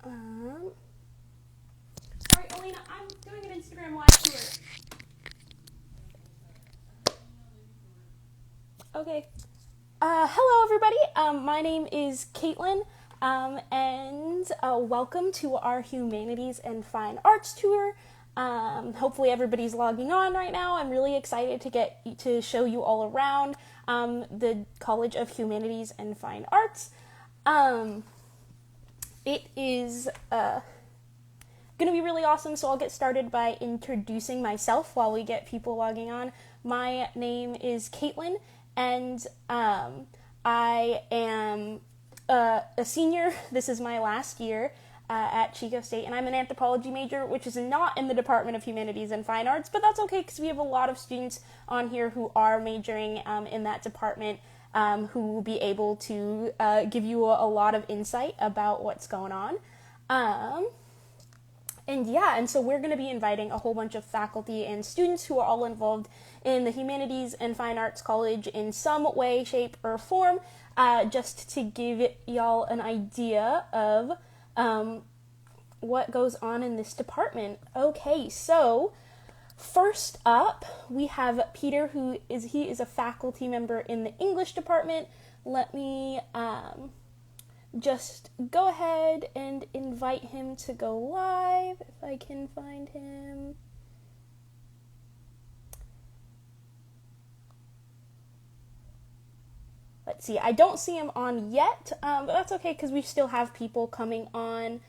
Um, Sorry, Elena, I'm doing an Instagram live tour. Okay. Hello, everybody. My name is Caitlin, and welcome to our Humanities and Fine Arts tour. Hopefully, everybody's logging on right now. I'm really excited to get to show you all around the College of Humanities and Fine Arts. It is going to be really awesome, so I'll get started by introducing myself while we get people logging on. My name is Caitlin, and I am a senior. This is my last year at Chico State, and I'm an anthropology major, which is not in the Department of Humanities and Fine Arts, but that's okay because we have a lot of students on here who are majoring in that department, who will be able to give you a lot of insight about what's going on. And so we're going to be inviting a whole bunch of faculty and students who are all involved in the Humanities and Fine Arts College in some way, shape, or form, just to give y'all an idea of what goes on in this department. Okay, so first up, we have Peter, who is a faculty member in the English department. Let me just go ahead and invite him to go live, if I can find him. Let's see, I don't see him on yet, but that's okay because we still have people coming on.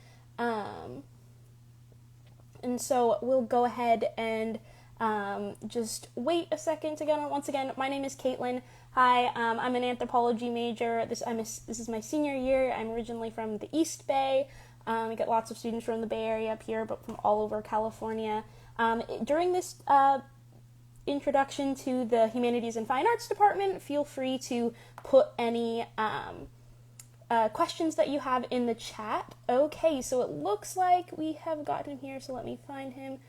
And so we'll go ahead and just wait a second to get on. Once again, my name is Caitlin. Hi, I'm an anthropology major. This is my senior year. I'm originally from the East Bay. We get lots of students from the Bay Area up here, but from all over California. During this introduction to the Humanities and Fine Arts Department, feel free to put any questions that you have in the chat. Okay, so it looks like we have gotten him here, so let me find him.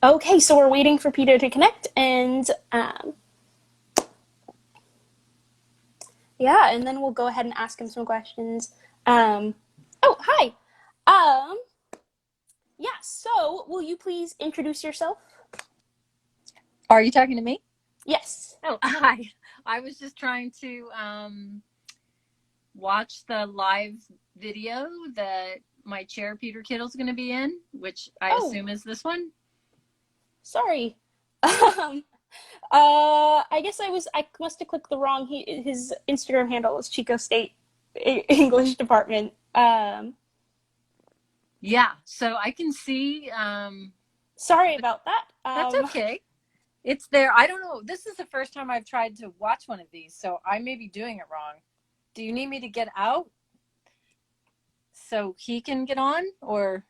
Okay, so we're waiting for Peter to connect, and yeah, and then we'll go ahead and ask him some questions. Oh, hi. Yeah, so will you please introduce yourself? Are you talking to me? Yes. Oh, hi. I was just trying to watch the live video that my chair, Peter Kittle's going to be in, which I assume is this one. Sorry. I guess I must have clicked the wrong, his Instagram handle is Chico State English Department. Yeah, so I can see. Sorry about that. That's okay. It's there. I don't know. This is the first time I've tried to watch one of these, so I may be doing it wrong. Do you need me to get out so he can get on, or?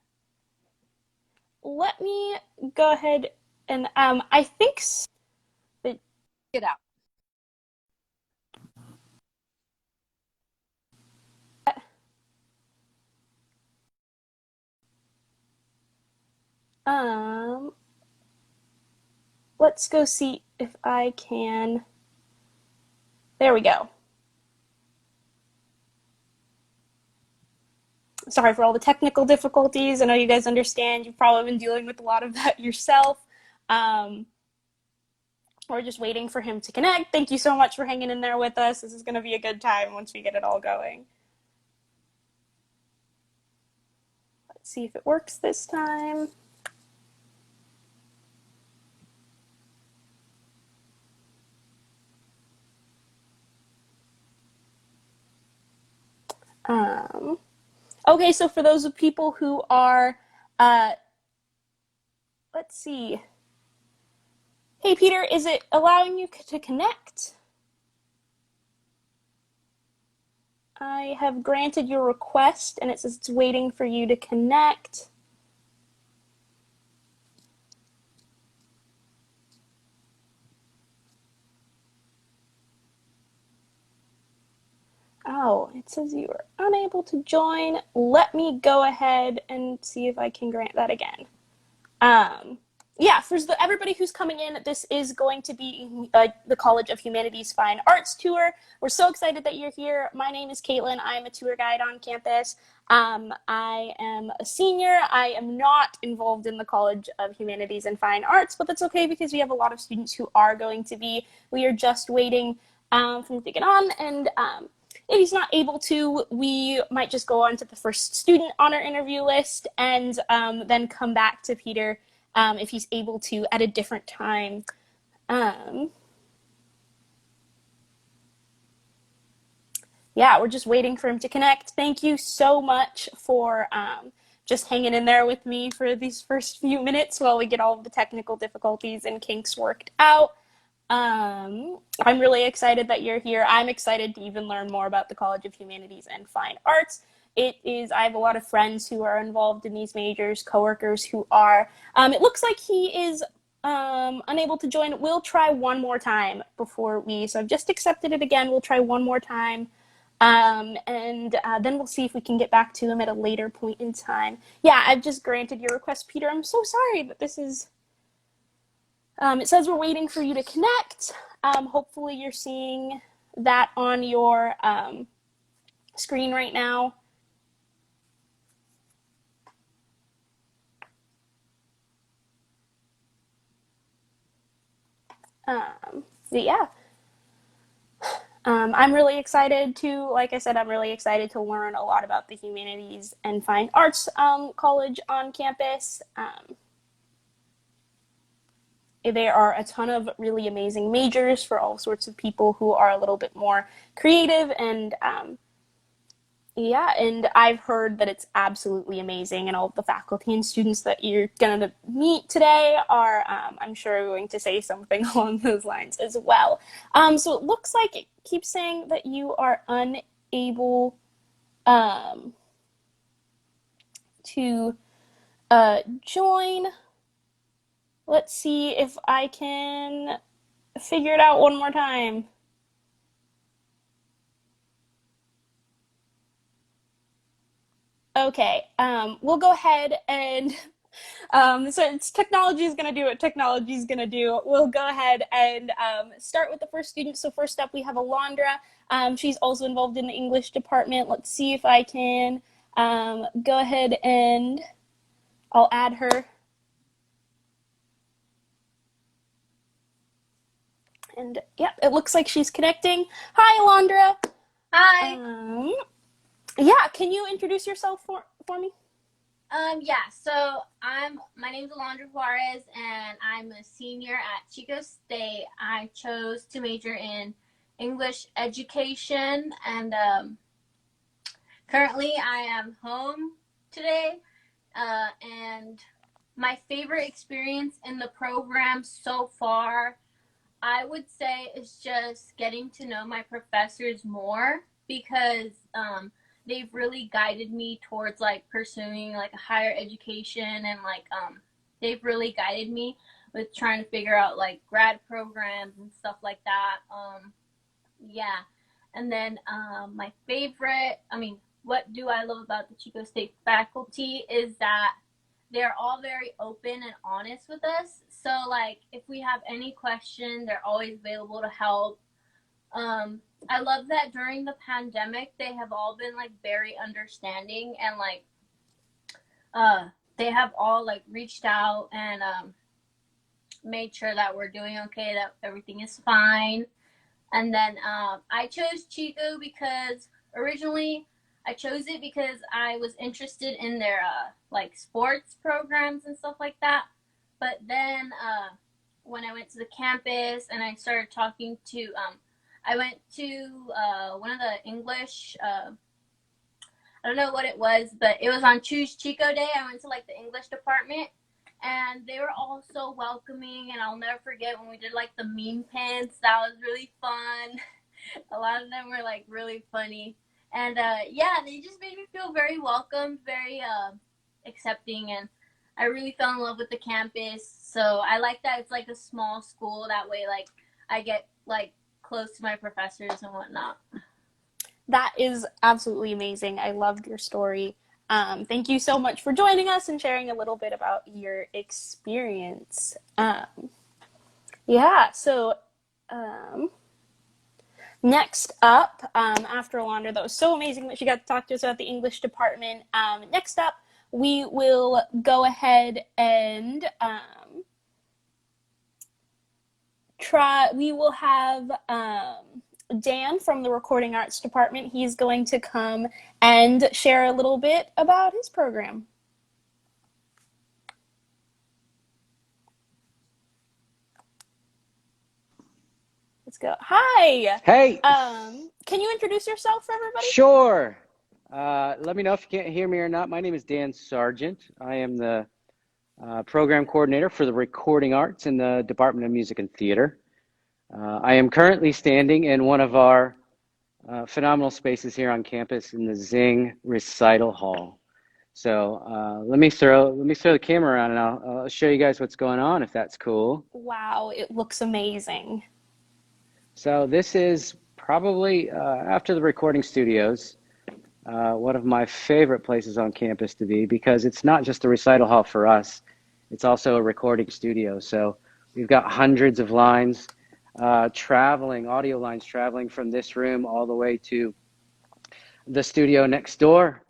Let me go ahead and I think Get out. Let's go see if I can. There we go. Sorry for all the technical difficulties. I know you guys understand. You've probably been dealing with a lot of that yourself. We're just waiting for him to connect. Thank you so much for hanging in there with us. This is going to be a good time once we get it all going. Let's see if it works this time. Okay, so for those of people who are, let's see. Hey, Peter, is it allowing you to connect? I have granted your request, and it says it's waiting for you to connect. Oh, it says you are unable to join. Let me go ahead and see if I can grant that again. yeah, for everybody who's coming in, this is going to be the College of Humanities Fine Arts tour. We're so excited that you're here. My name is Caitlin. I'm a tour guide on campus. I am a senior. I am not involved in the College of Humanities and Fine Arts, but that's okay because we have a lot of students who are going to be. We are just waiting for him to get on, and if he's not able to, we might just go on to the first student on our interview list and then come back to Peter if he's able to at a different time. Um, yeah, we're just waiting for him to connect. Thank you so much for just hanging in there with me for these first few minutes while we get all of the technical difficulties and kinks worked out. I'm really excited that you're here. I'm excited to even learn more about the College of Humanities and Fine Arts. I have a lot of friends who are involved in these majors, coworkers who are. It looks like he is unable to join. We'll try one more time so I've just accepted it again. We'll try one more time. And then we'll see if we can get back to him at a later point in time. Yeah, I've just granted your request, Peter. I'm so sorry that this is it says we're waiting for you to connect. Hopefully you're seeing that on your screen right now. Yeah. I'm really excited like I said, I'm really excited to learn a lot about the Humanities and Fine Arts College on campus. There are a ton of really amazing majors for all sorts of people who are a little bit more creative and yeah, and I've heard that it's absolutely amazing, and all of the faculty and students that you're going to meet today are, I'm sure, going to say something along those lines as well. So it looks like it keeps saying that you are unable to join. Let's see if I can figure it out one more time. Okay, we'll go ahead and so it's technology is going to do what technology is going to do. We'll go ahead and start with the first student. So first up, we have Alondra. She's also involved in the English department. Let's see if I can go ahead and I'll add her. And yeah, it looks like she's connecting. Hi, Alondra. Hi. Yeah, can you introduce yourself for me? Yeah, so my name's Alondra Juarez and I'm a senior at Chico State. I chose to major in English education and currently I am home today. And my favorite experience in the program so far, I would say, is just getting to know my professors more because they've really guided me towards like pursuing like a higher education and like they've really guided me with trying to figure out like grad programs and stuff like that. Yeah, and then my favorite, what do I love about the Chico State faculty is that they're all very open and honest with us. So like if we have any question, they're always available to help. I love that during the pandemic they have all been like very understanding and like they have all like reached out and made sure that we're doing okay, that everything is fine. And then I chose Chico because originally I chose it because I was interested in their like sports programs and stuff like that. But then when I went to the campus and I started talking to, I went to one of the English, I don't know what it was, but it was on Choose Chico Day. I went to like the English department and they were all so welcoming. And I'll never forget when we did like the meme pins. That was really fun. A lot of them were like really funny. And yeah, they just made me feel very welcomed, very accepting. And I really fell in love with the campus. So I like that it's like a small school. That way, like, I get like close to my professors and whatnot. That is absolutely amazing. I loved your story. Thank you so much for joining us and sharing a little bit about your experience. Yeah, so um, next up, after Alondra, that was so amazing that she got to talk to us about the English department. Next up, we will go ahead and we will have Dan from the Recording Arts Department. He's going to come and share a little bit about his program. Let's go. Hi. Hey, Can you introduce yourself for everybody? sure. Let me know if you can't hear me or not. My name is Dan Sargent. I am the program coordinator for the Recording Arts in the Department of Music and Theater. I am currently standing in one of our phenomenal spaces here on campus in the Zing Recital Hall. So let me throw the camera around and I'll show you guys what's going on if that's cool. Wow, it looks amazing. So this is probably after the recording studios. One of my favorite places on campus to be because it's not just a recital hall for us, it's also a recording studio. So we've got hundreds of lines audio lines traveling from this room all the way to the studio next door,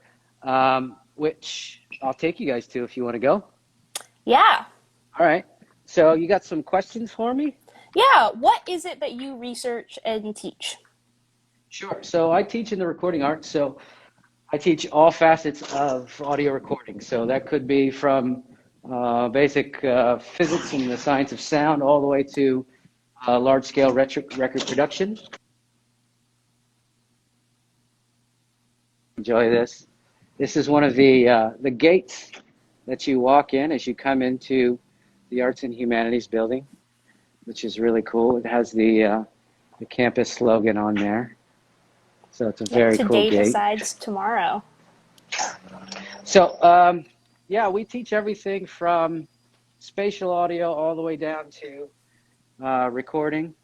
which I'll take you guys to if you want to go. Yeah. All right. So you got some questions for me? Yeah, what is it that you research and teach? Sure. So I teach in the recording arts. So I teach all facets of audio recording. So that could be from basic physics and the science of sound all the way to large-scale record production. Enjoy this. This is one of the gates that you walk in as you come into the Arts and Humanities building, which is really cool. It has the campus slogan on there. So it's a very cool Today gate. decides tomorrow. So, yeah, we teach everything from spatial audio all the way down to recording,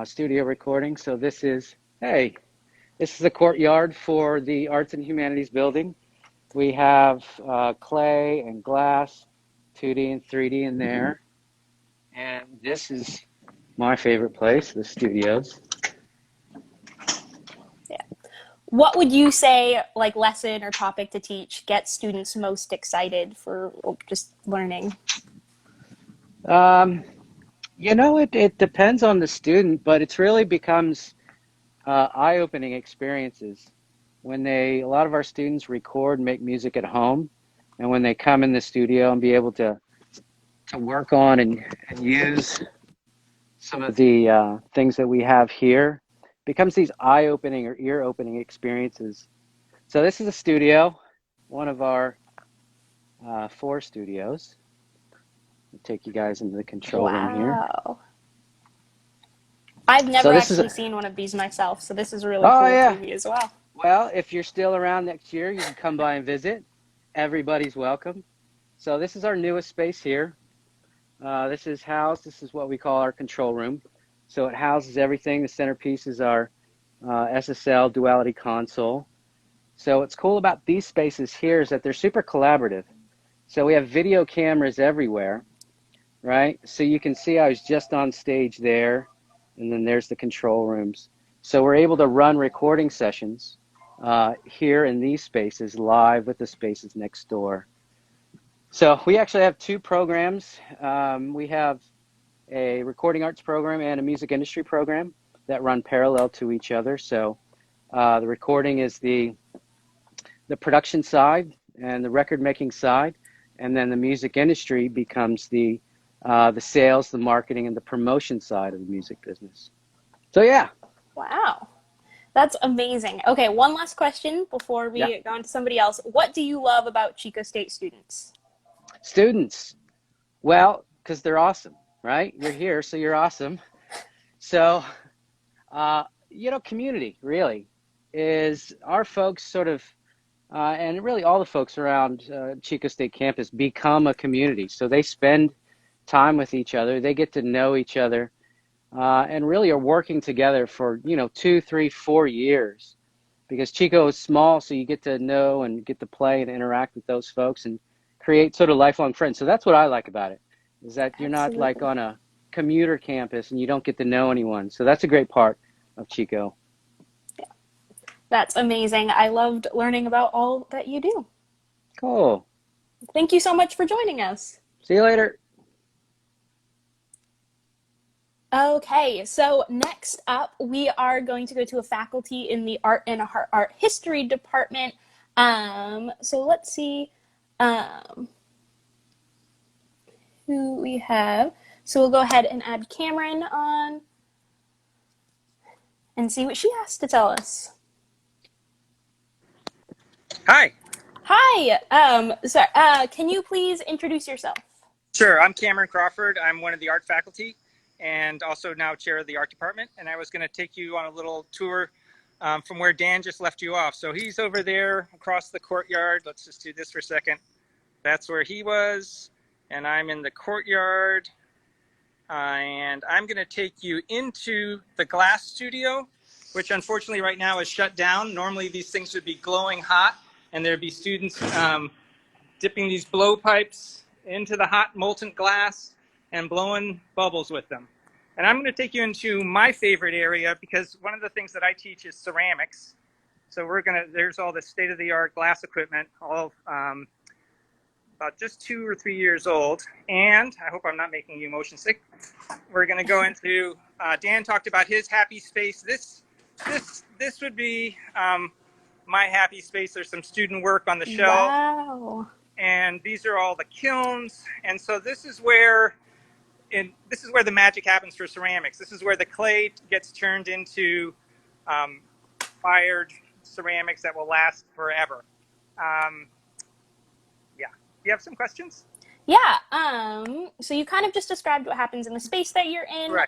studio recording. So this is the courtyard for the Arts and Humanities building. We have clay and glass, 2D and 3D in there. And this is my favorite place, the studios. What would you say, like, lesson or topic to teach gets students most excited for just learning? It depends on the student, but it's really becomes eye-opening experiences when a lot of our students record and make music at home, and when they come in the studio and be able to work on and use some of the things that we have here, becomes these eye-opening or ear-opening experiences. So this is a studio, one of our 4 studios. I'll take you guys into the control room here. Wow. I've never actually seen one of these myself, so this is really cool for me as well. Well, if you're still around next year, you can come by and visit. Everybody's welcome. So this is our newest space here. This is what we call our control room. So it houses everything. The centerpiece is our SSL duality console. So what's cool about these spaces here is that they're super collaborative. So we have video cameras everywhere, right? So you can see I was just on stage there, and then there's the control rooms. So we're able to run recording sessions here in these spaces live with the spaces next door. So we actually have 2 programs. We have a recording arts program and a music industry program that run parallel to each other. So the recording is the production side and the record making side, and then the music industry becomes the sales, the marketing, and the promotion side of the music business. So yeah. Wow. That's amazing. Okay, one last question before we go on to somebody else. What do you love about Chico State students? Students. Well, because they're awesome, right? You're here, so you're awesome. So, community really is our folks sort of, and really all the folks around Chico State campus become a community. So they spend time with each other. They get to know each other. And really are working together for 2, 3, 4 years because Chico is small, so you get to know and get to play and interact with those folks and create sort of lifelong friends. So that's what I like about it, is that you're not like Absolutely. on a commuter campus and you don't get to know anyone. So that's a great part of Chico. That's amazing. I loved learning about all that you do. Cool. Thank you so much for joining us. See you later. Okay, so next up, we are going to go to a faculty in the art and art history department. So let's see who we have. So we'll go ahead and add Cameron on and see what she has to tell us. Hi. Hi. Can you please introduce yourself? Sure. I'm Cameron Crawford. I'm one of the art faculty and also now chair of the art department. And I was going to take you on a little tour from where Dan just left you off. So he's over there across the courtyard. Let's just do this for a second. That's where he was. And I'm in the courtyard. And I'm going to take you into the glass studio, which unfortunately right now is shut down. Normally these things would be glowing hot and there'd be students dipping these blowpipes into the hot molten glass and blowing bubbles with them. And I'm going to take you into my favorite area because one of the things that I teach is ceramics. So there's all the state-of-the-art glass equipment, all about just 2 or 3 years old. And I hope I'm not making you motion sick. We're going to go into, Dan talked about his happy space. This would be my happy space. There's some student work on the shelf. Wow. And these are all the kilns. And so this is where the magic happens for ceramics. This is where the clay gets turned into fired ceramics that will last forever. Yeah. Do you have some questions? Yeah. So you kind of just described what happens in the space that you're in. Right.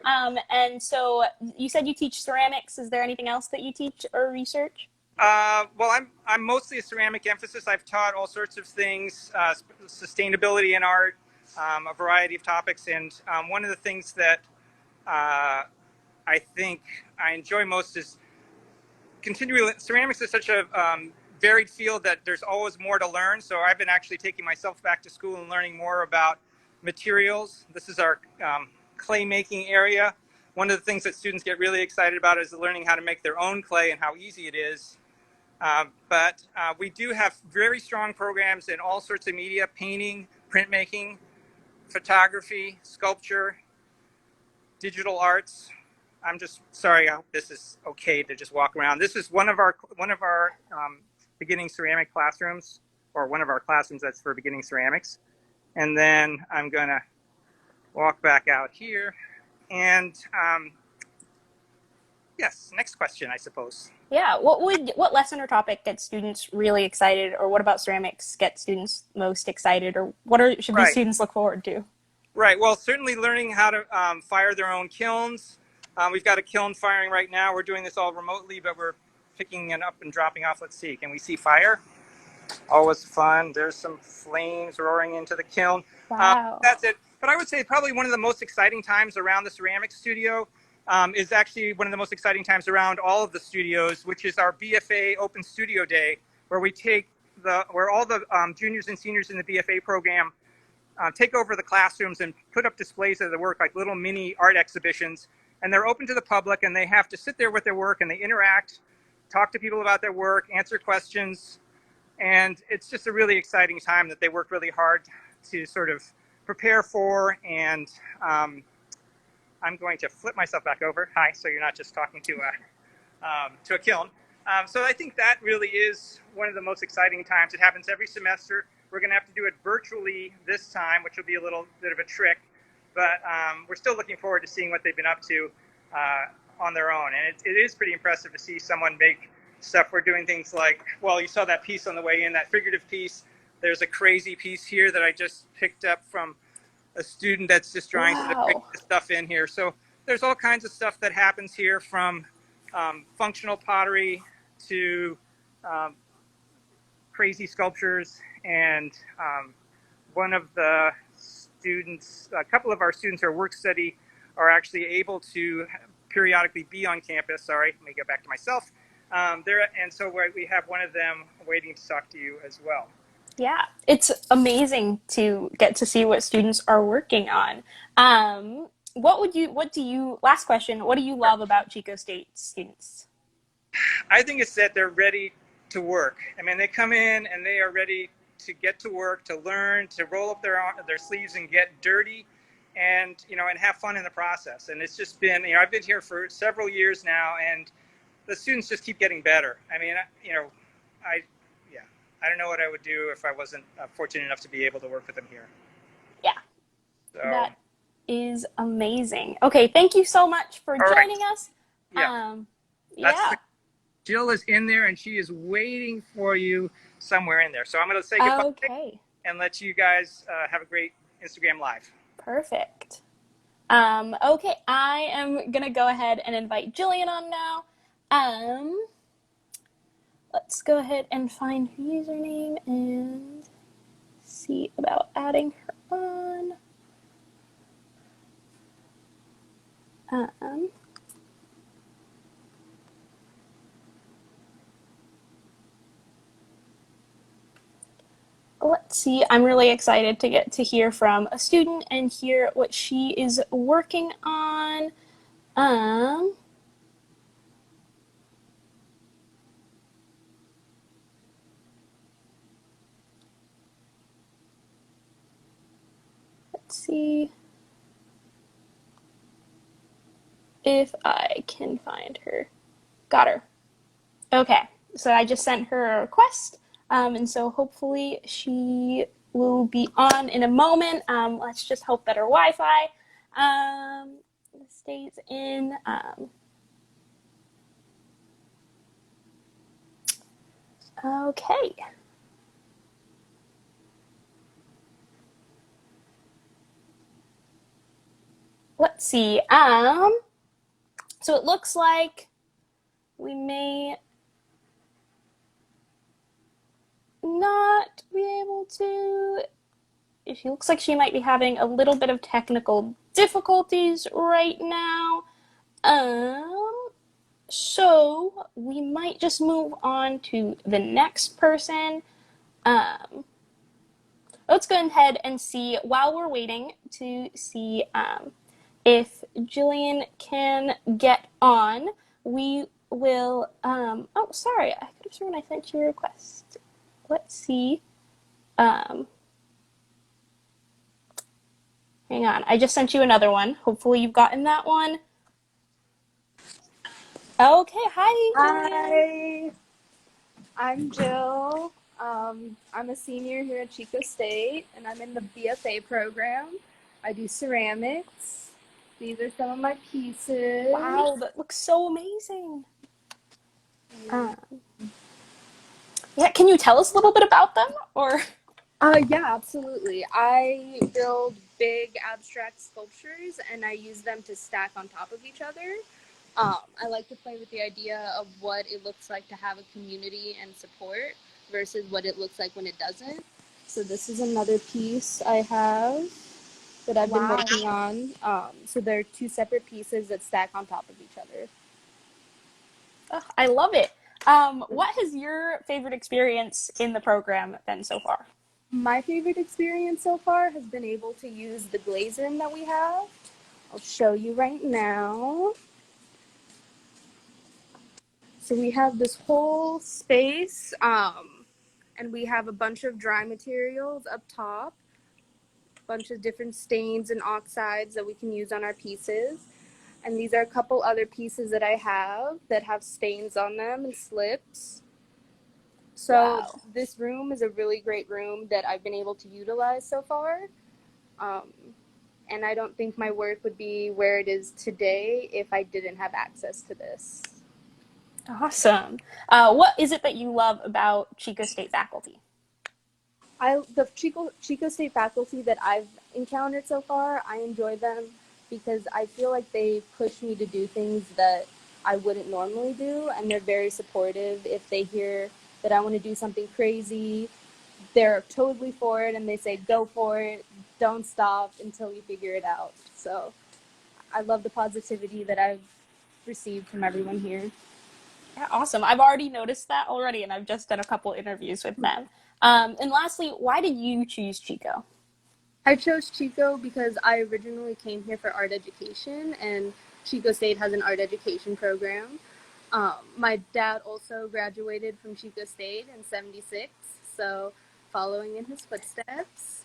And so you said you teach ceramics. Is there anything else that you teach or research? Well, I'm mostly a ceramic emphasis. I've taught all sorts of things, sustainability in art, a variety of topics, and one of the things that I think I enjoy most is continuing. Ceramics is such a varied field that there's always more to learn. So I've been actually taking myself back to school and learning more about materials. This is our clay making area. One of the things that students get really excited about is learning how to make their own clay and how easy it is. But we do have very strong programs in all sorts of media: painting, printmaking, photography, sculpture, digital arts. I'm just sorry. I hope this is okay to just walk around. This is one of our beginning ceramic classrooms, or one of our classrooms that's for beginning ceramics. And then I'm gonna walk back out here. And yes, next question, I suppose. Yeah. What lesson or topic gets students really excited, or what about ceramics get students most excited, or should these Right. students look forward to? Right. Well, certainly learning how to fire their own kilns. We've got a kiln firing right now. We're doing this all remotely, but we're picking it up and dropping off. Let's see. Can we see fire? Always fun. There's some flames roaring into the kiln. Wow. That's it. But I would say probably one of the most exciting times around the ceramics studio is actually one of the most exciting times around all of the studios, which is our BFA Open Studio Day, where where all the juniors and seniors in the BFA program take over the classrooms and put up displays of their work, like little mini art exhibitions. And they're open to the public, and they have to sit there with their work, and they interact, talk to people about their work, answer questions. And it's just a really exciting time that they work really hard to sort of prepare for. And I'm going to flip myself back over. Hi, so you're not just talking to a kiln. So I think that really is one of the most exciting times. It happens every semester. We're going to have to do it virtually this time, which will be a little bit of a trick. But we're still looking forward to seeing what they've been up to on their own. And it is pretty impressive to see someone make stuff. We're doing things like, well, you saw that piece on the way in, that figurative piece. There's a crazy piece here that I just picked up from a student that's just trying to pick this stuff in here. So there's all kinds of stuff that happens here, from functional pottery to crazy sculptures. And one of the students, a couple of our students who are work study, are actually able to periodically be on campus. Sorry, let me get back to myself. So we have one of them waiting to talk to you as well. Yeah, it's amazing to get to see what students are working on. Last question, what do you love about Chico State students? I think it's that they're ready to work. I mean, they come in and they are ready to get to work, to learn, to roll up their sleeves and get dirty, and and have fun in the process. And it's just been, I've been here for several years now, and the students just keep getting better. I mean, I yeah, I don't know what I would do if I wasn't fortunate enough to be able to work with them here. Yeah, So, that is amazing. Okay, thank you so much for all right, joining us. yeah, that's Yeah. Jill is in there and she is waiting for you somewhere in there. So I'm going to say goodbye Okay. and let you guys have a great Instagram Live. Perfect. Okay, I am gonna go ahead and invite Jillian on now. Let's go ahead and find her username and see about adding her on. Um, let's see, I'm really excited to get to hear from a student and hear what she is working on. Let's see if I can find her. Got her. Okay, so I just sent her a request, and so hopefully she will be on in a moment. Let's just hope that her Wi-Fi stays in. Okay. Let's see. So it looks like we may not be able to. She looks like she might be having a little bit of technical difficulties right now. So we might just move on to the next person. Let's go ahead and see, while we're waiting to see if Jillian can get on, we will, oh, sorry, I could have sworn I sent you a request. Let's see. Hang on, I just sent you another one. Hopefully you've gotten that one. Okay, hi, Jillian. Hi, I'm Jill. I'm a senior here at Chico State, and I'm in the BFA program. I do ceramics. These are some of my pieces. Wow, that looks so amazing. Yeah, can you tell us a little bit about them, or? Yeah, absolutely. I build big abstract sculptures, and I use them to stack on top of each other. I like to play with the idea of what it looks like to have a community and support versus what it looks like when it doesn't. So this is another piece I have that I've been working on. So they're two separate pieces that stack on top of each other. Oh, I love it. What has your favorite experience in the program been so far? My favorite experience so far has been able to use the glaze room that we have. I'll show you right now. So we have this whole space, and we have a bunch of dry materials up top, a bunch of different stains and oxides that we can use on our pieces. And these are a couple other pieces that I have that have stains on them and slips. So this room is a really great room that I've been able to utilize so far. And I don't think my work would be where it is today if I didn't have access to this. Awesome. What is it that you love about Chico State faculty? The Chico State faculty that I've encountered so far, I enjoy them because I feel like they push me to do things that I wouldn't normally do, and they're very supportive. If they hear that I want to do something crazy, they're totally for it, and they say, go for it, don't stop until you figure it out. So I love the positivity that I've received from everyone here. Yeah, awesome. I've already noticed that already, and I've just done a couple interviews with them. And lastly, why did you choose Chico? I chose Chico because I originally came here for art education, and Chico State has an art education program. My dad also graduated from Chico State in '76, so following in his footsteps.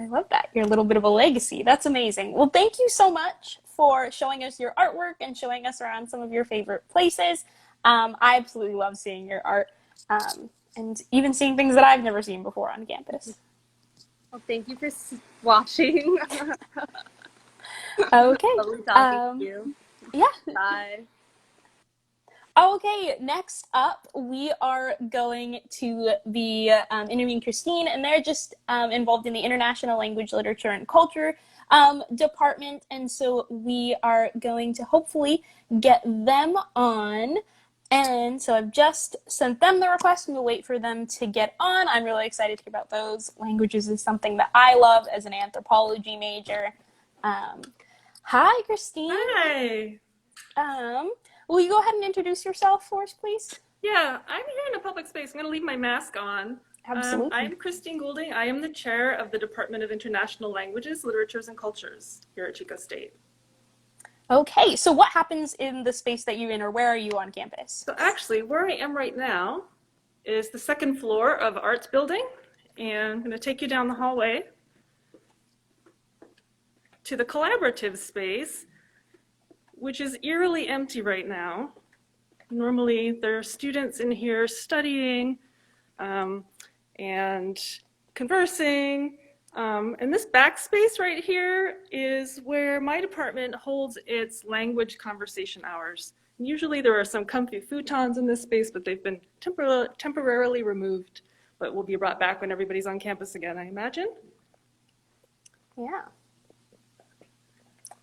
I love that. You're a little bit of a legacy. That's amazing. Well, thank you so much for showing us your artwork and showing us around some of your favorite places. I absolutely love seeing your art and even seeing things that I've never seen before on campus. Well, thank you for watching. Okay. Lovely talking to Um, you. yeah. Bye. Okay, next up, we are going to be interviewing Christine, and they're just involved in the International Language, Literature, and Culture department. And so we are going to hopefully get them on. And so I've just sent them the request, and we'll wait for them to get on. I'm really excited to hear about those. Languages is something that I love as an anthropology major. Um, Hi, Christine. Hi. Will you go ahead and introduce yourself for us, please? Yeah, I'm here in a public space. I'm going to leave my mask on. Absolutely. I'm Christine Goulding. I am the chair of the Department of International Languages, Literatures, and Cultures here at Chico State. Okay, so what happens in the space that you're in, or where are you on campus? So actually, where I am right now is the second floor of Arts Building, and I'm going to take you down the hallway to the collaborative space, which is eerily empty right now. Normally, there are students in here studying and conversing. And this backspace right here is where my department holds its language conversation hours. And usually there are some comfy futons in this space, but they've been temporarily removed, but will be brought back when everybody's on campus again, I imagine. Yeah.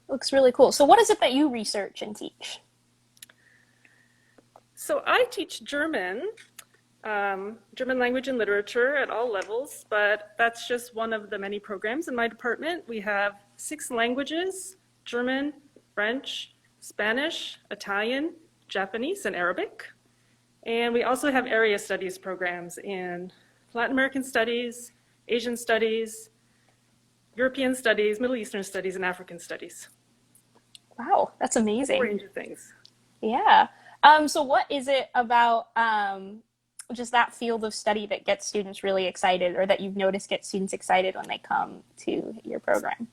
Looks really cool. So what is it that you research and teach? So I teach German, German language and literature at all levels, but that's just one of the many programs in my department. We have 6 languages: German, French, Spanish, Italian, Japanese, and Arabic. And we also have area studies programs in Latin American studies, Asian studies, European studies, Middle Eastern studies, and African studies. Wow, that's amazing. A range of things. Yeah. So what is it about just that field of study that gets students really excited, or that you've noticed gets students excited when they come to your program?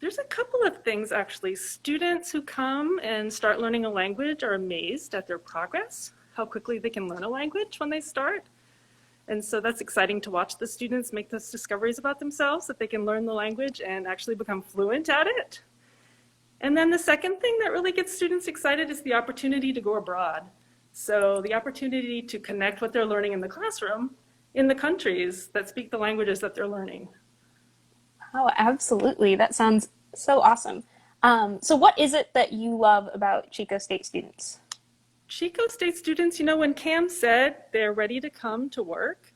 There's a couple of things, actually. Students who come and start learning a language are amazed at their progress, how quickly they can learn a language when they start. And so that's exciting to watch the students make those discoveries about themselves, that they can learn the language and actually become fluent at it. And then the second thing that really gets students excited is the opportunity to go abroad. So the opportunity to connect what they're learning in the classroom in the countries that speak the languages that they're learning. Oh, absolutely. That sounds so awesome. So what is it that you love about Chico State students? Chico State students, you know, when Cam said they're ready to come to work,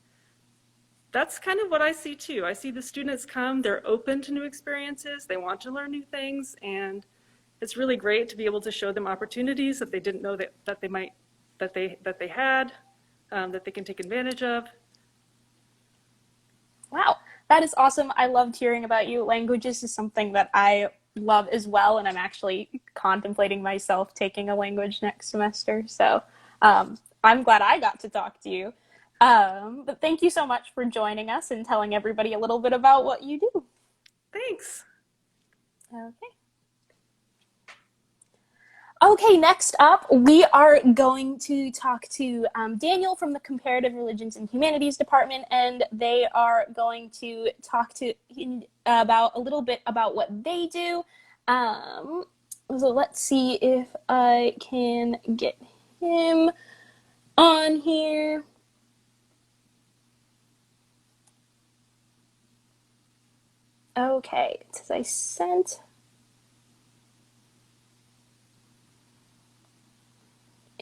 that's kind of what I see too. I see the students come, they're open to new experiences, they want to learn new things, and it's really great to be able to show them opportunities that they didn't know that they had, that they can take advantage of. Wow, that is awesome. I loved hearing about you. Languages is something that I love as well, and I'm actually contemplating myself taking a language next semester. So I'm glad I got to talk to you. But thank you so much for joining us and telling everybody a little bit about what you do. Thanks. Okay. Okay, next up, we are going to talk to Daniel from the Comparative Religions and Humanities Department, and they are going to talk to about a little bit about what they do. So let's see if I can get him on here. Okay, it says I sent.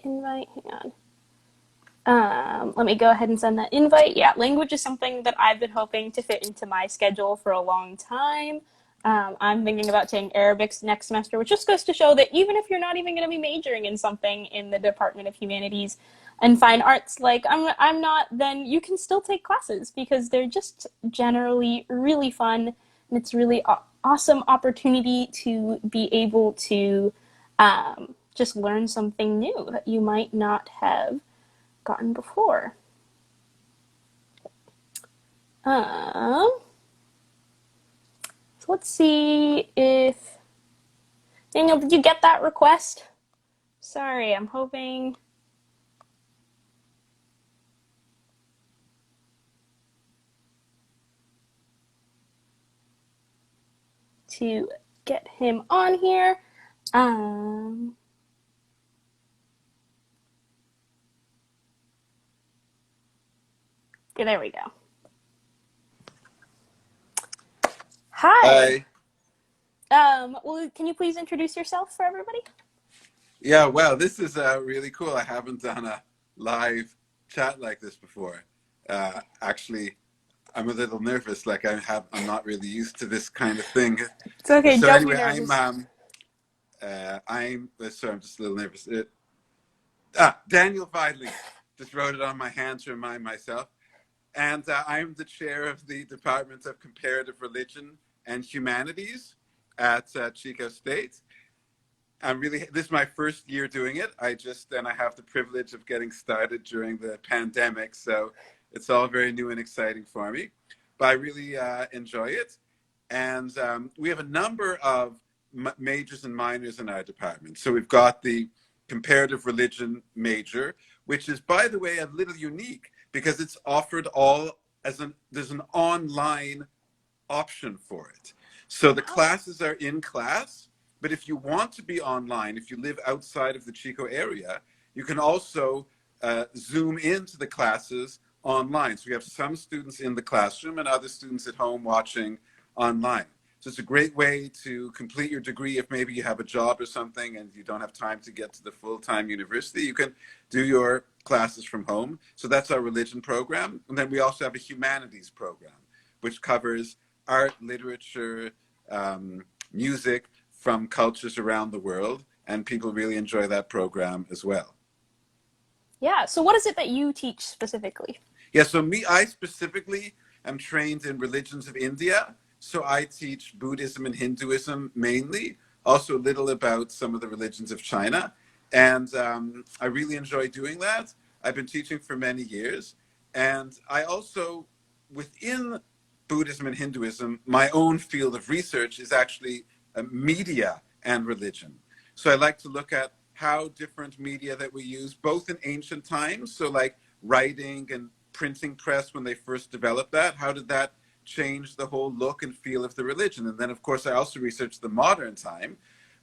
Invite, hang on. Let me go ahead and send that invite. Yeah, language is something that I've been hoping to fit into my schedule for a long time. I'm thinking about taking Arabic next semester, which just goes to show that even if you're not even going to be majoring in something in the Department of Humanities and Fine Arts, like I'm not, then you can still take classes because they're just generally really fun, and it's really awesome opportunity to be able to just learn something new that you might not have gotten before. So let's see if Daniel, did you get that request? Sorry, I'm hoping to get him on here. There we go. Hi. Well, can you please introduce yourself for everybody? Yeah, well, this is really cool. I haven't done a live chat like this before. Actually, I'm a little nervous. Like I'm not really used to this kind of thing. It's okay. So Don't be anyway, nervous. sorry, I'm just a little nervous. Daniel Vidley just wrote it on my hand to remind myself. And I'm the chair of the Department of Comparative Religion and Humanities at Chico State. This is my first year doing it. I have the privilege of getting started during the pandemic. So it's all very new and exciting for me, but I really enjoy it. And we have a number of majors and minors in our department. So we've got the comparative religion major, which is, by the way, a little unique because it's offered all there's an online option for it. So the classes are in class, but if you want to be online, if you live outside of the Chico area, you can also Zoom into the classes online. So we have some students in the classroom and other students at home watching online. So it's a great way to complete your degree if maybe you have a job or something and you don't have time to get to the full-time university. You can do your classes from home. So that's our religion program. And then we also have a humanities program, which covers art, literature, music from cultures around the world. And people really enjoy that program as well. Yeah, so what is it that you teach specifically? Yeah, so I specifically am trained in religions of India. So I teach Buddhism and Hinduism mainly, also a little about some of the religions of China. And I really enjoy doing that. I've been teaching for many years. And I also, within Buddhism and Hinduism, my own field of research is actually media and religion. So I like to look at how different media that we use, both in ancient times, so like writing and printing press when they first developed that, how did that change the whole look and feel of the religion? And then, of course, I also research the modern time,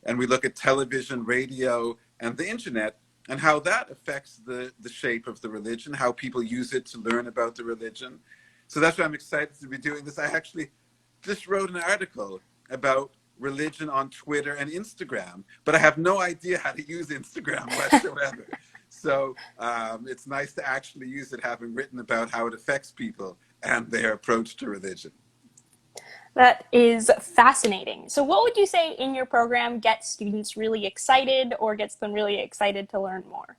and we look at television, radio, and the internet, and how that affects the shape of the religion, how people use it to learn about the religion. So that's why I'm excited to be doing this. I actually just wrote an article about religion on Twitter and Instagram, but I have no idea how to use Instagram whatsoever. So it's nice to actually use it, having written about how it affects people and their approach to religion. That is fascinating. So what would you say in your program gets students really excited or gets them really excited to learn more?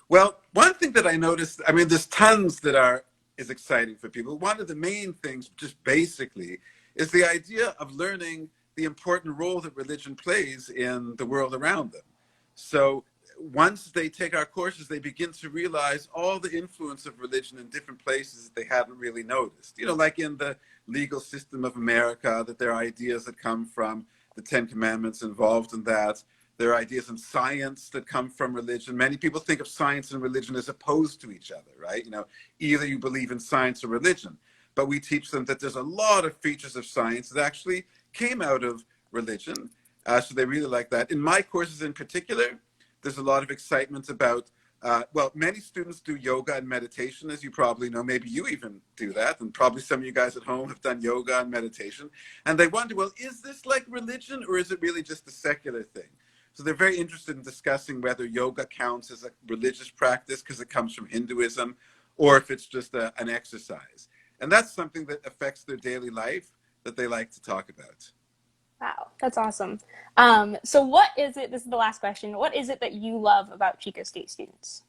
Well, one thing that I noticed, I mean, there's tons that is exciting for people. One of the main things, just basically, is the idea of learning the important role that religion plays in the world around them. So once they take our courses, they begin to realize all the influence of religion in different places that they hadn't really noticed. You know, like in the legal system of America, that there are ideas that come from the Ten Commandments involved in that. There are ideas in science that come from religion. Many people think of science and religion as opposed to each other, right? You know, either you believe in science or religion. But we teach them that there's a lot of features of science that actually came out of religion. So they really like that. In my courses in particular, there's a lot of excitement about, many students do yoga and meditation, as you probably know. Maybe you even do that. And probably some of you guys at home have done yoga and meditation. And they wonder, well, is this like religion or is it really just a secular thing? So they're very interested in discussing whether yoga counts as a religious practice because it comes from Hinduism, or if it's just an exercise. And that's something that affects their daily life that they like to talk about. Wow, that's awesome. So what is it, this is the last question, what is it that you love about Chico State students?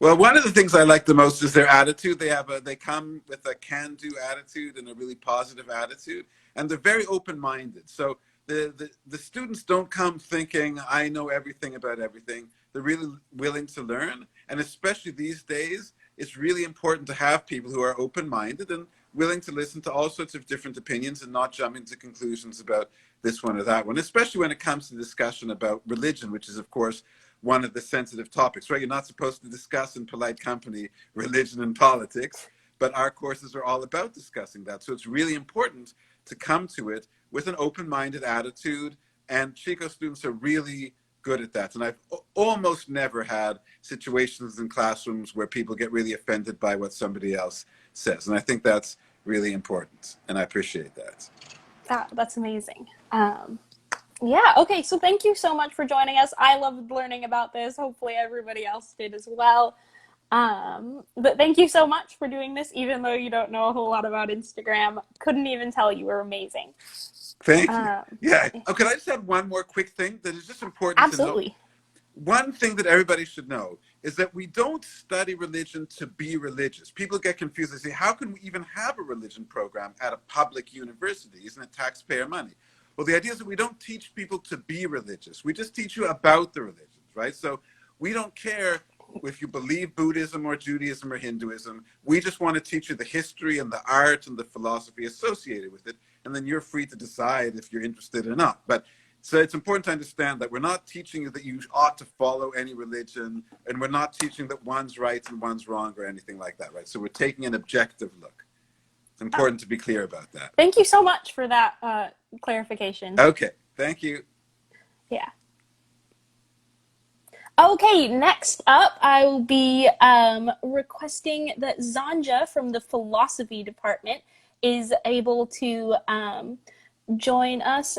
Well, one of the things I like the most is their attitude. They come with a can-do attitude and a really positive attitude, and they're very open-minded. So the students don't come thinking I know everything about everything. They're really willing to learn, and especially these days, it's really important to have people who are open-minded and willing to listen to all sorts of different opinions and not jump into conclusions about this one or that one, especially when it comes to discussion about religion, which is, of course, one of the sensitive topics, right? You're not supposed to discuss in polite company religion and politics, but our courses are all about discussing that. So it's really important to come to it with an open-minded attitude, and Chico students are really good at that. And I've almost never had situations in classrooms where people get really offended by what somebody else says. And I think that's really important, and I appreciate that. That's amazing. Yeah, okay, so thank you so much for joining us. I loved learning about this. Hopefully everybody else did as well. But thank you so much for doing this, even though you don't know a whole lot about Instagram. Couldn't even tell you were amazing. Thank you. Yeah. Oh, could I just add one more quick thing that is just important absolutely. to know? One thing that everybody should know is that we don't study religion to be religious. People get confused. They say, how can we even have a religion program at a public university? Isn't it taxpayer money? Well, the idea is that we don't teach people to be religious. We just teach you about the religions, right? So we don't care if you believe Buddhism or Judaism or Hinduism. We just want to teach you the history and the art and the philosophy associated with it. And then you're free to decide if you're interested or not. But so it's important to understand that we're not teaching you that you ought to follow any religion, and we're not teaching that one's right and one's wrong or anything like that, right? So we're taking an objective look. It's important to be clear about that. Thank you so much for that clarification. Okay, thank you. Yeah. Okay, next up, I will be requesting that Zanja from the philosophy department is able to join us.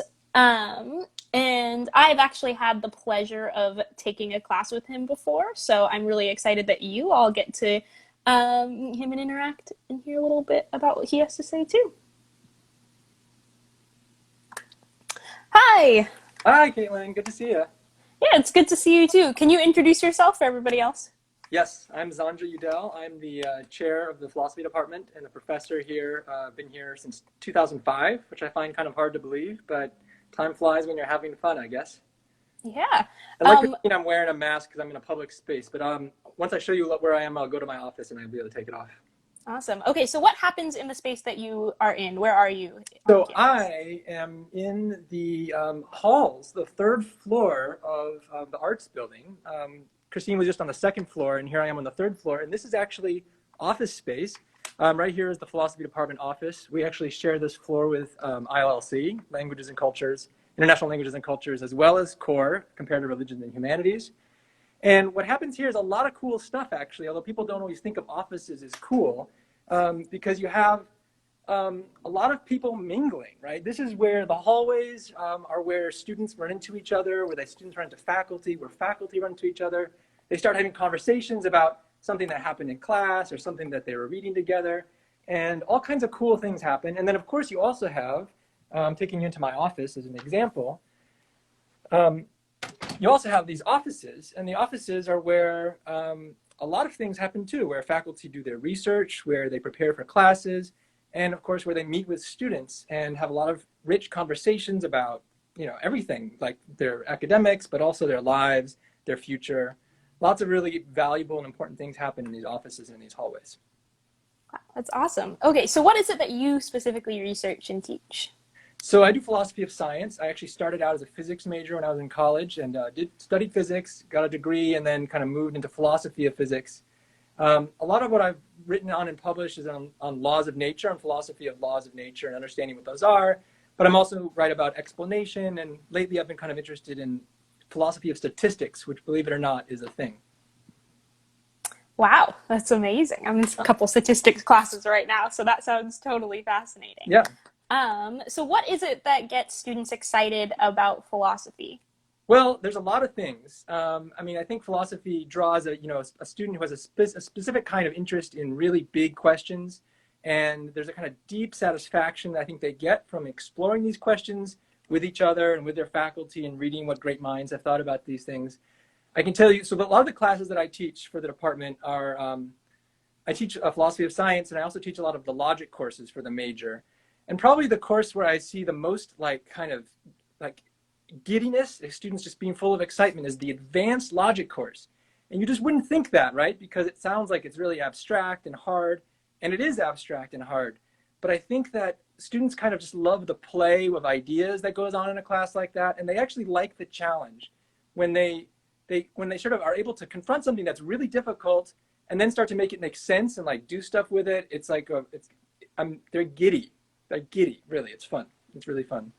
And I've actually had the pleasure of taking a class with him before, so I'm really excited that you all get to him and interact and hear a little bit about what he has to say too. Hi! Hi, Caitlin. Good to see you. Yeah, it's good to see you too. Can you introduce yourself for everybody else? Yes, I'm Zanja Udell. I'm the chair of the philosophy department and a professor here. I've been here since 2005, which I find kind of hard to believe, but time flies when you're having fun, I guess. Yeah. I'm wearing a mask because I'm in a public space, but once I show you where I am, I'll go to my office and I'll be able to take it off. Awesome. Okay, so what happens in the space that you are in? Where are you? So I am in the halls, the third floor of the arts building. Christine was just on the second floor, and here I am on the third floor. And this is actually office space. Right here is the philosophy department office. We actually share this floor with ILLC, Languages and Cultures, International Languages and Cultures, as well as CORE, Comparative Religions and Humanities. And what happens here is a lot of cool stuff, actually, although people don't always think of offices as cool, because you have a lot of people mingling, right? This is where the hallways are where students run into each other, where the students run into faculty, where faculty run into each other. They start having conversations about something that happened in class or something that they were reading together, and all kinds of cool things happen. And then, of course, you also have, taking you into my office as an example, you also have these offices, and the offices are where a lot of things happen too, where faculty do their research, where they prepare for classes, and of course where they meet with students and have a lot of rich conversations about, everything, like their academics, but also their lives, their future. Lots of really valuable and important things happen in these offices and in these hallways. Wow, that's awesome. Okay, so what is it that you specifically research and teach? So I do philosophy of science. I actually started out as a physics major when I was in college and studied physics, got a degree, and then kind of moved into philosophy of physics. A lot of what I've written on and published is on laws of nature, on philosophy of laws of nature and understanding what those are. But I'm also write about explanation, and lately I've been kind of interested in philosophy of statistics, which, believe it or not, is a thing. Wow, that's amazing. I'm in a couple statistics classes right now, so that sounds totally fascinating. Yeah. So what is it that gets students excited about philosophy? Well, there's a lot of things. I think philosophy draws a student who has a specific kind of interest in really big questions, and there's a kind of deep satisfaction that I think they get from exploring these questions with each other and with their faculty and reading what great minds have thought about these things. I can tell you, so a lot of the classes that I teach for the department are, I teach a philosophy of science, and I also teach a lot of the logic courses for the major. And probably the course where I see the most kind of giddiness, students just being full of excitement, is the advanced logic course. And you just wouldn't think that, right? Because it sounds like it's really abstract and hard, and it is abstract and hard. But I think that students kind of just love the play with ideas that goes on in a class like that, and they actually like the challenge when they sort of are able to confront something that's really difficult and then start to make it make sense and do stuff with it. It's like they're giddy. They're giddy, really. It's fun. It's really fun.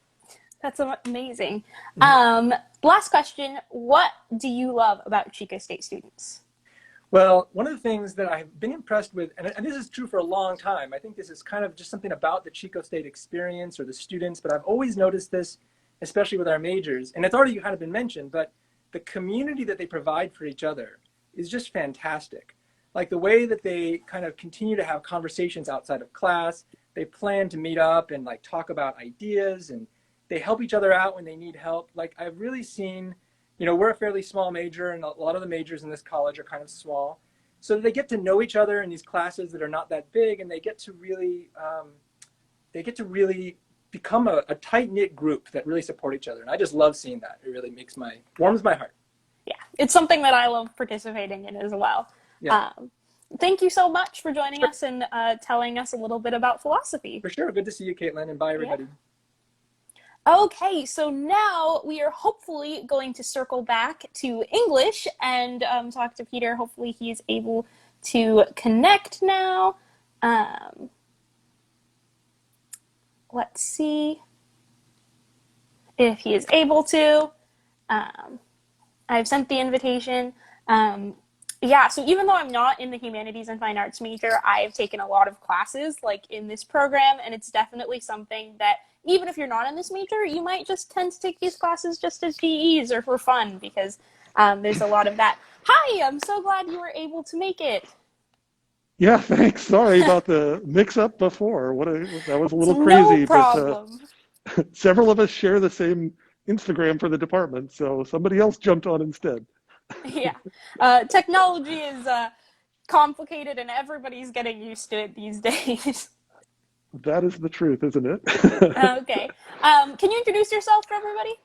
That's amazing. Last question, what do you love about Chico State students? Well, one of the things that I've been impressed with, and this is true for a long time, I think this is kind of just something about the Chico State experience or the students, but I've always noticed this, especially with our majors, and it's already kind of been mentioned, but the community that they provide for each other is just fantastic. Like the way that they kind of continue to have conversations outside of class, they plan to meet up and talk about ideas, and they help each other out when they need help. I've really seen, we're a fairly small major, and a lot of the majors in this college are kind of small. So they get to know each other in these classes that are not that big, and they get to really become a tight-knit group that really support each other. And I just love seeing that. It really warms my heart. Yeah, it's something that I love participating in as well. Yeah. Thank you so much for joining us and telling us a little bit about philosophy. For sure. Good to see you, Caitlin, and bye, everybody. Yeah. Okay, so now we are hopefully going to circle back to English and talk to Peter. Hopefully he is able to connect now. Let's see if he is able to. I've sent the invitation. Yeah, so even though I'm not in the Humanities and Fine Arts major, I've taken a lot of classes in this program, and it's definitely something that even if you're not in this major, you might just tend to take these classes just as PEs or for fun, because there's a lot of that. Hi, I'm so glad you were able to make it. Yeah, thanks. Sorry about the mix-up before. That was a little crazy. No problem. But several of us share the same Instagram for the department, so somebody else jumped on instead. Yeah, technology is complicated, and everybody's getting used to it these days. That is the truth, isn't it? Okay. Can you introduce yourself for everybody?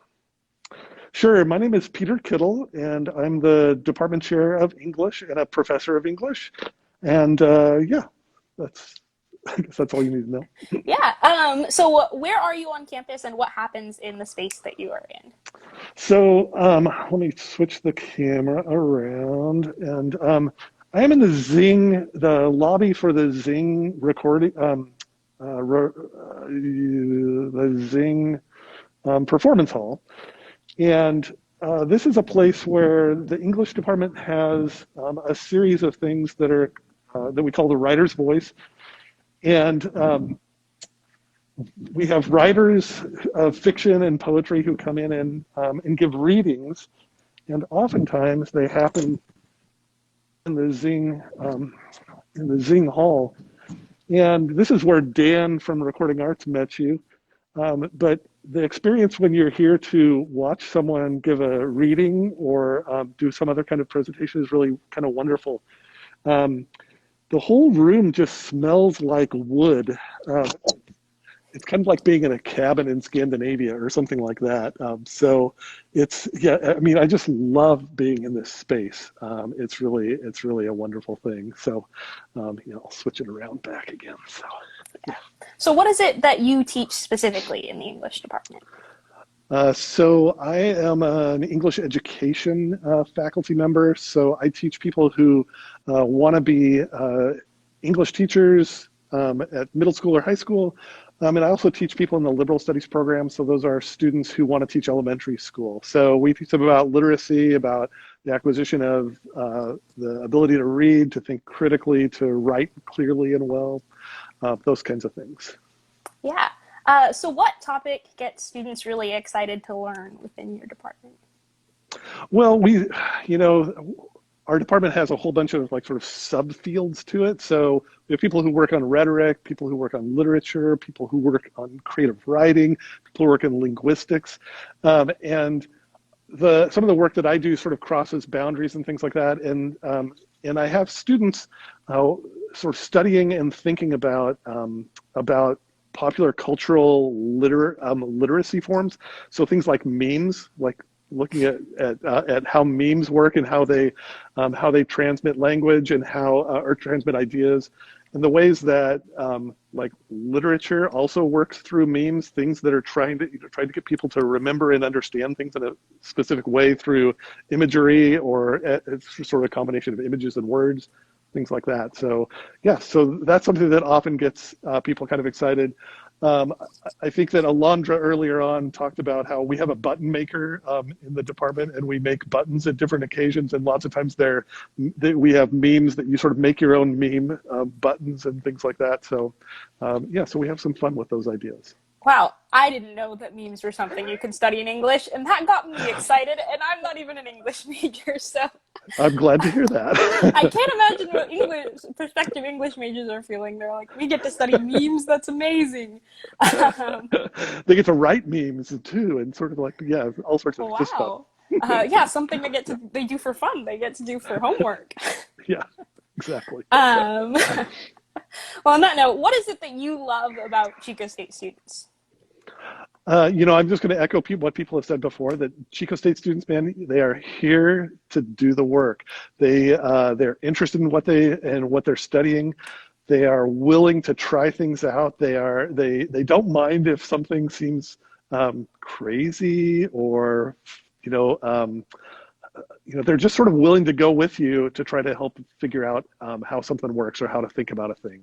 Sure. My name is Peter Kittle, and I'm the department chair of English and a professor of English. And yeah, I guess that's all you need to know. Yeah. So where are you on campus, and what happens in the space that you are in? So let me switch the camera around, and I am in the lobby for the Zing recording, the Zing performance hall, and this is a place where the English department has a series of things that we call the writer's voice, and we have writers of fiction and poetry who come in and give readings, and oftentimes they happen in the Zing hall. And this is where Dan from Recording Arts met you. But the experience when you're here to watch someone give a reading or do some other kind of presentation is really kind of wonderful. The whole room just smells like wood. It's kind of like being in a cabin in Scandinavia or something like that. So I just love being in this space. It's really a wonderful thing. So, I'll switch it around back again. So, yeah. So what is it that you teach specifically in the English department? So I am an English education faculty member. So I teach people who want to be English teachers at middle school or high school. And I also teach people in the liberal studies program. So those are students who want to teach elementary school. So we teach them about literacy, about the acquisition of the ability to read, to think critically, to write clearly and well, those kinds of things. Yeah. So what topic gets students really excited to learn within your department? Well, our department has a whole bunch of like sort of subfields to it. So we have people who work on rhetoric, people who work on literature, people who work on creative writing, people who work in linguistics, and some of the work that I do sort of crosses boundaries and things like that. And I have students sort of studying and thinking about popular cultural literacy forms. So things like memes, like looking at how memes work and how they transmit language and how or transmit ideas, and the ways that like literature also works through memes, things that are trying to get people to remember and understand things in a specific way through imagery, or it's sort of a combination of images and words, things like that. So yeah, so that's something that often gets people kind of excited. I think that Alondra earlier on talked about how we have a button maker in the department, and we make buttons at different occasions, and lots of times we have memes that you sort of make your own meme buttons and things like that. So yeah, so we have some fun with those ideas. Wow, I didn't know that memes were something you could study in English, and that got me excited, and I'm not even an English major, so... I'm glad to hear that. I can't imagine what prospective English majors are feeling. They're like, we get to study memes, that's amazing. They get to write memes too, and sort of like, yeah, all sorts of just fun. Wow. Yeah, something they do for fun, they get to do for homework. Yeah, exactly. Well, on that note, what is it that you love about Chico State students? I'm just going to echo what people have said before, that Chico State students, man, they are here to do the work. They're interested in what they're studying. They are willing to try things out. They don't mind if something seems crazy, or they're just sort of willing to go with you to try to help figure out how something works or how to think about a thing.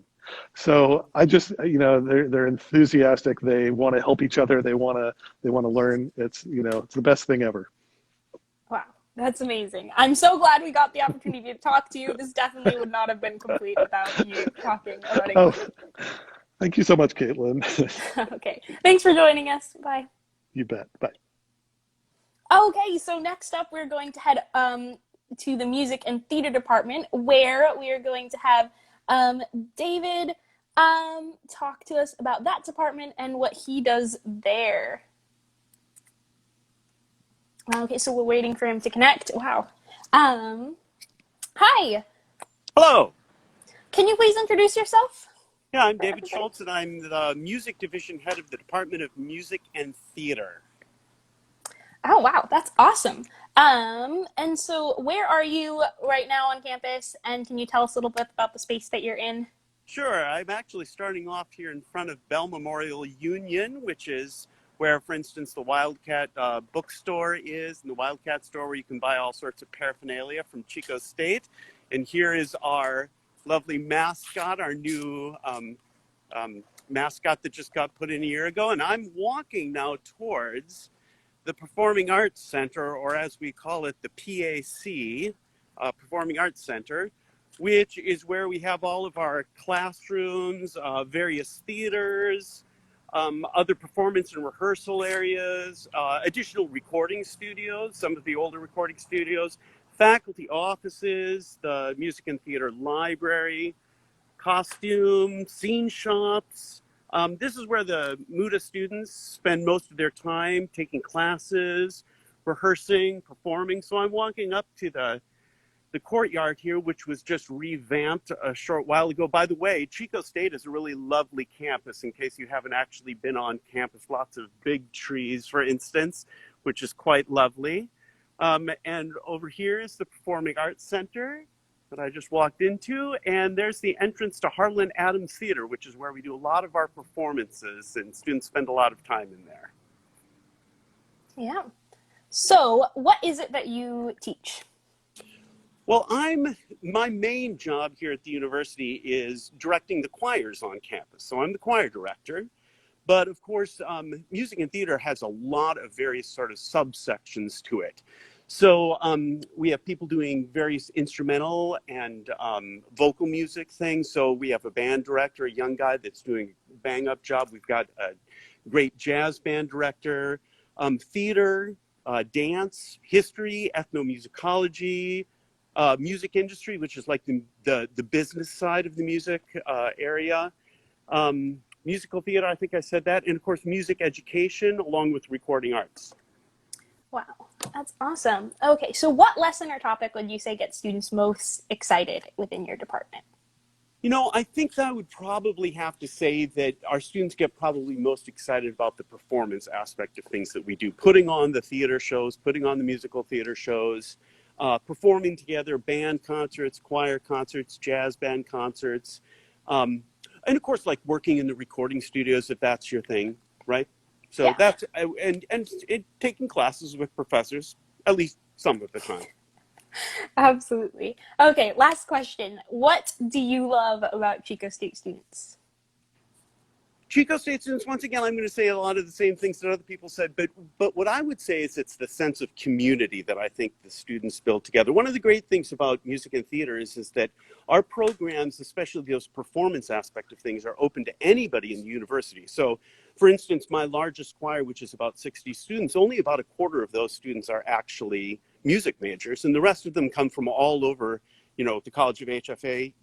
So I just, they're enthusiastic. They want to help each other. They want to learn. It's the best thing ever. Wow, that's amazing. I'm so glad we got the opportunity to talk to you. This definitely would not have been complete without you talking about English. Oh, thank you so much, Caitlin. Okay, thanks for joining us. Bye. You bet. Bye. Okay, so next up we're going to head to the music and theater department, where we are going to have David talk to us about that department and what he does there. Okay, so we're waiting for him to connect. Wow. Hi. Hello. Can you please introduce yourself? Yeah, I'm David Schultz, and I'm the music division head of the Department of Music and Theater. Oh, wow, that's awesome. And so where are you right now on campus, and can you tell us a little bit about the space that you're in? Sure, I'm actually starting off here in front of Bell Memorial Union, which is where, for instance, the Wildcat bookstore is, and the Wildcat store where you can buy all sorts of paraphernalia from Chico State. And here is our lovely mascot, our new mascot that just got put in a year ago. And I'm walking now towards the Performing Arts Center, or as we call it, the PAC, Performing Arts Center, which is where we have all of our classrooms, various theaters, other performance and rehearsal areas, additional recording studios, some of the older recording studios, faculty offices, the music and theater library, costume, scene shops. This is where the MUDA students spend most of their time taking classes, rehearsing, performing. So I'm walking up to the courtyard here, which was just revamped a short while ago. By the way, Chico State is a really lovely campus, in case you haven't actually been on campus. Lots of big trees, for instance, which is quite lovely. And over here is the Performing Arts Center that I just walked into, and there's the entrance to Harlan Adams Theater, which is where we do a lot of our performances, and students spend a lot of time in there. Yeah. So what is it that you teach? Well, my main job here at the university is directing the choirs on campus. So I'm the choir director. But of course, music and theater has a lot of various sort of subsections to it. So we have people doing various instrumental and vocal music things. So we have a band director, a young guy that's doing a bang-up job. We've got a great jazz band director, theater, dance, history, ethnomusicology, music industry, which is like the business side of the music area. Musical theater, I think I said that, and of course music education along with recording arts. Wow, that's awesome. Okay, so what lesson or topic would you say gets students most excited within your department? You know, I think that I would probably have to say that our students get probably most excited about the performance aspect of things that we do, putting on the theater shows, putting on the musical theater shows, performing together, band concerts, choir concerts, jazz band concerts, and of course, like working in the recording studios, if that's your thing, right? So Yeah. that's, taking classes with professors, at least some of the time. Absolutely. Okay, last question. What do you love about Chico State students? Chico State students, once again, I'm going to say a lot of the same things that other people said, but what I would say is it's the sense of community that I think the students build together. One of the great things about music and theater is that our programs, especially those performance aspect of things, are open to anybody in the university. So, for instance, my largest choir, which is about 60 students, only about a quarter of those students are actually music majors, and the rest of them come from all over, the College of HFA,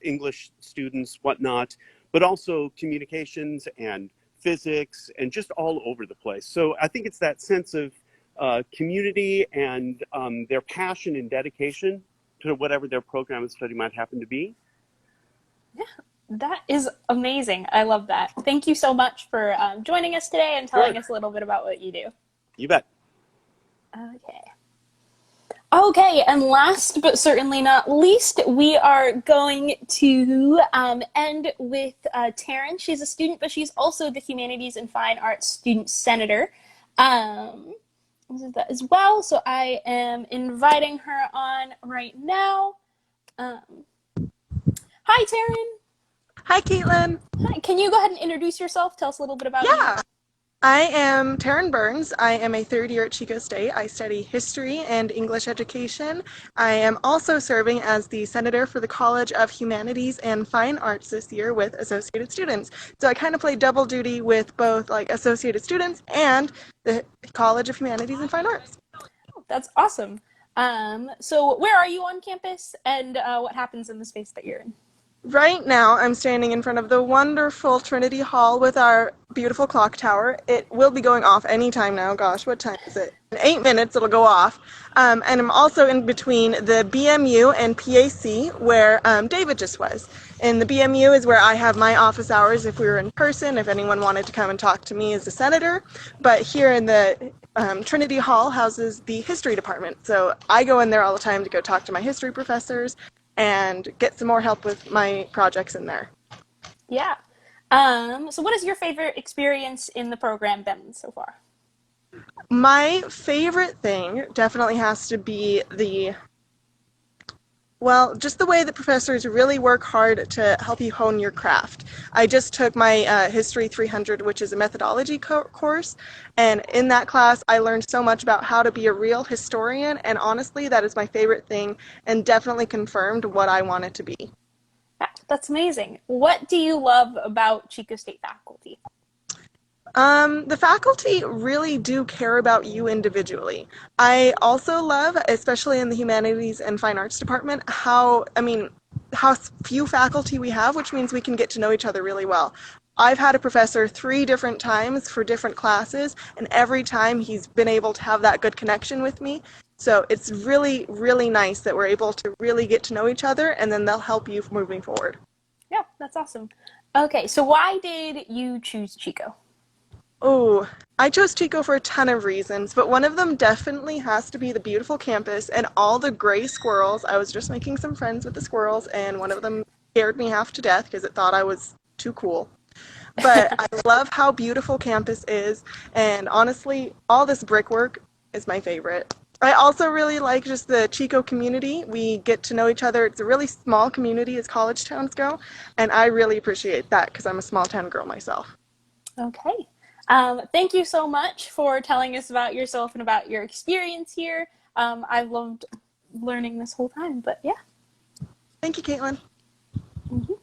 English students, whatnot, but also communications and physics and just all over the place. So I think it's that sense of community and their passion and dedication to whatever their program of study might happen to be. Yeah, that is amazing. I love that. Thank you so much for joining us today and telling us a little bit about what you do. You bet. Okay, and last but certainly not least, we are going to end with Taryn. She's a student, but she's also the Humanities and Fine Arts Student Senator as well. So I am inviting her on right now. Hi, Taryn. Hi, Caitlin. Hi. Can you go ahead and introduce yourself? Tell us a little bit about you. Yeah. I am Taryn Burns. I am a third year at Chico State. I study history and English education. I am also serving as the senator for the College of Humanities and Fine Arts this year with associated students. So I kind of play double duty with both like associated students and the College of Humanities and Fine Arts. Oh, that's awesome. So where are you on campus, and what happens in the space that you're in? Right now, I'm standing in front of the wonderful Trinity Hall with our beautiful clock tower. It will be going off any time now. Gosh, what time is it? In 8 minutes, it'll go off. And I'm also in between the BMU and PAC, where David just was. And the BMU is where I have my office hours if we were in person, if anyone wanted to come and talk to me as a senator. But here in the Trinity Hall houses the history department. So I go in there all the time to go talk to my history professors and get some more help with my projects in there. Yeah. So what has your favorite experience in the program been so far? My favorite thing definitely has to be just the way that professors really work hard to help you hone your craft. I just took my History 300, which is a methodology course, and in that class I learned so much about how to be a real historian, and honestly that is my favorite thing and definitely confirmed what I wanted to be. That's amazing. What do you love about Chico State faculty? The faculty really do care about you individually. I also love, especially in the Humanities and Fine Arts department, how few faculty we have, which means we can get to know each other really well. I've had a professor 3 different times for different classes, and every time he's been able to have that good connection with me. So it's really, really nice that we're able to really get to know each other, and then they'll help you moving forward. Yeah, that's awesome. Okay, so why did you choose Chico? Oh, I chose Chico for a ton of reasons, but one of them definitely has to be the beautiful campus and all the gray squirrels. I was just making some friends with the squirrels, and one of them scared me half to death because it thought I was too cool. But I love how beautiful campus is, and honestly, all this brickwork is my favorite. I also really like just the Chico community. We get to know each other. It's a really small community as college towns go, and I really appreciate that because I'm a small town girl myself. Okay. Thank you so much for telling us about yourself and about your experience here. I've loved learning this whole time, but yeah. Thank you, Caitlin. Mm-hmm.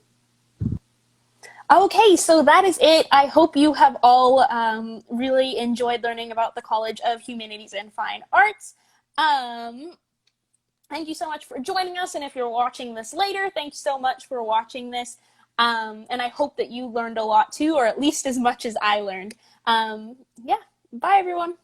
Okay, so that is it. I hope you have all really enjoyed learning about the College of Humanities and Fine Arts. thank you so much for joining us. And if you're watching this later, thanks so much for watching this. And I hope that you learned a lot too, or at least as much as I learned. Yeah, bye everyone.